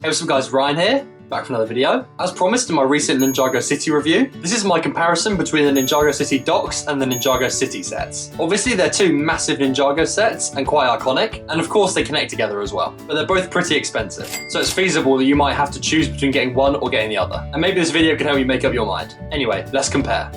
Hey, what's up guys, Ryan here, back for another video. As promised in my recent Ninjago City review, this is my comparison between the Ninjago City Docks and the Ninjago City sets. Obviously they're two massive Ninjago sets and quite iconic, and of course they connect together as well, but they're both pretty expensive. So it's feasible that you might have to choose between getting one or getting the other. And maybe this video can help you make up your mind. Anyway, let's compare.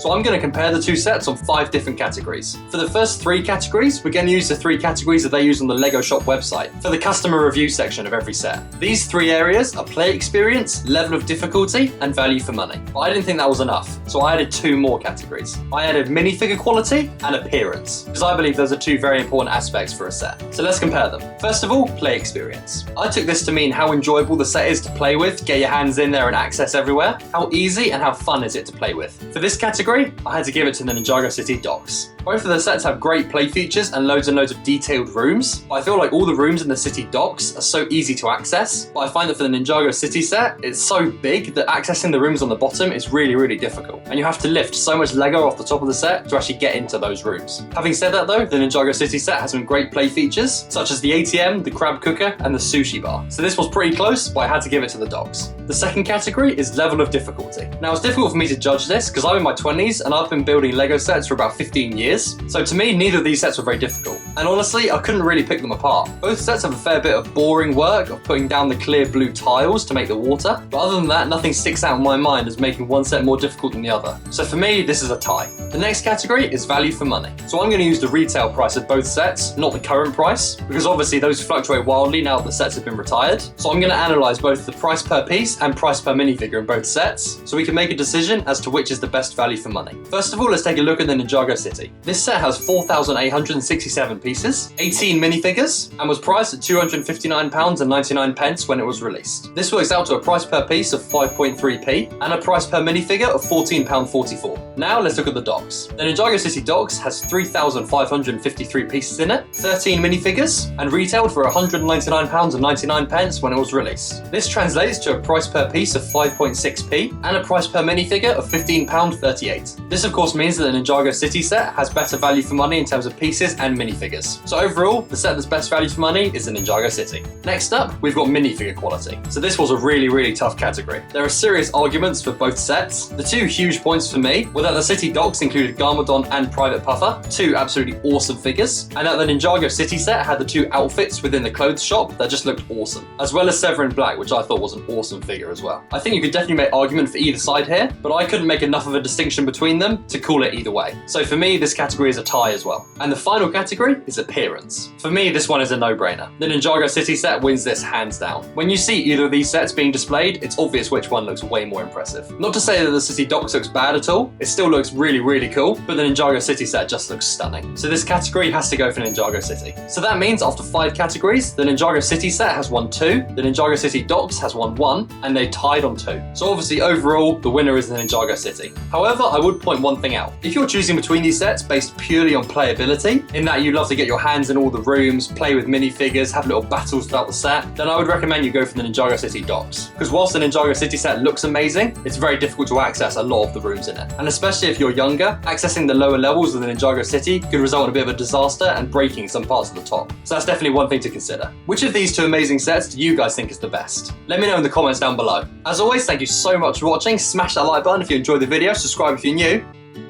So I'm going to compare the two sets on 5 different categories. For the first 3 categories, we're going to use the 3 categories that they use on the LEGO shop website for the customer review section of every set. These 3 areas are play experience, level of difficulty, and value for money. But I didn't think that was enough, so I added 2 more categories. I added minifigure quality and appearance, because I believe those are 2 very important aspects for a set. So let's compare them. First of all, play experience. I took this to mean how enjoyable the set is to play with, get your hands in there and access everywhere. How easy and how fun is it to play with. For this category, I had to give it to the Ninjago City Docks. Both of the sets have great play features and loads of detailed rooms, but I feel like all the rooms in the City Docks are so easy to access, but I find that for the Ninjago City set, it's so big that accessing the rooms on the bottom is really difficult, and you have to lift so much Lego off the top of the set to actually get into those rooms. Having said that though, the Ninjago City set has some great play features, such as the ATM, the crab cooker, and the sushi bar. So this was pretty close, but I had to give it to the Docks. The second category is level of difficulty. Now it's difficult for me to judge this because I'm in my 20s and I've been building Lego sets for about 15 years. So to me, neither of these sets were very difficult. And honestly, I couldn't really pick them apart. Both sets have a fair bit of boring work of putting down the clear blue tiles to make the water. But other than that, nothing sticks out in my mind as making one set more difficult than the other. So for me, this is a tie. The next category is value for money. So I'm going to use the retail price of both sets, not the current price, because obviously those fluctuate wildly now that the sets have been retired. So I'm going to analyze both the price per piece and price per minifigure in both sets, so we can make a decision as to which is the best value for money. First of all, let's take a look at the Ninjago City. This set has 4,867 pieces, 18 minifigures, and was priced at £259.99 when it was released. This works out to a price per piece of 5.3p and a price per minifigure of £14.44. Now let's look at the Docks. The Ninjago City Docks has 3,553 pieces in it, 13 minifigures, and retailed for £199.99 when it was released. This translates to a price per piece of 5.6p and a price per minifigure of £15.38. This of course means that the Ninjago City set has better value for money in terms of pieces and minifigures. So overall, the set that's best value for money is the Ninjago City. Next up, we've got minifigure quality. So this was a really tough category. There are serious arguments for both sets. The 2 huge points for me were that the City Docks included Garmadon and Private Puffer, 2 absolutely awesome figures, and that the Ninjago City set had the 2 outfits within the clothes shop that just looked awesome, as well as Severin Black, which I thought was an awesome figure as well. I think you could definitely make argument for either side here, but I couldn't make enough of a distinction between them to call it either way. So for me, this category is a tie as well. And the final category is appearance. For me, this one is a no-brainer. The Ninjago City set wins this hands down. When you see either of these sets being displayed, it's obvious which one looks way more impressive. Not to say that the City Docks looks bad at all, it still looks really cool, but the Ninjago City set just looks stunning. So this category has to go for Ninjago City. So that means after 5 categories, the Ninjago City set has won 2, the Ninjago City Docks has won 1, and they tied on 2. So obviously overall, the winner is the Ninjago City. However, I would point one thing out. If you're choosing between these sets based purely on playability, in that you love to get your hands in all the rooms, play with minifigures, have little battles throughout the set, then I would recommend you go for the Ninjago City Docks. Because whilst the Ninjago City set looks amazing, it's very difficult to access a lot of the rooms in it. And especially if you're younger, accessing the lower levels of the Ninjago City could result in a bit of a disaster and breaking some parts of the top. So that's definitely one thing to consider. Which of these 2 amazing sets do you guys think is the best? Let me know in the comments down below. As always, thank you so much for watching. Smash that like button if you enjoyed the video, subscribe if you're new,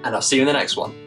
and I'll see you in the next one.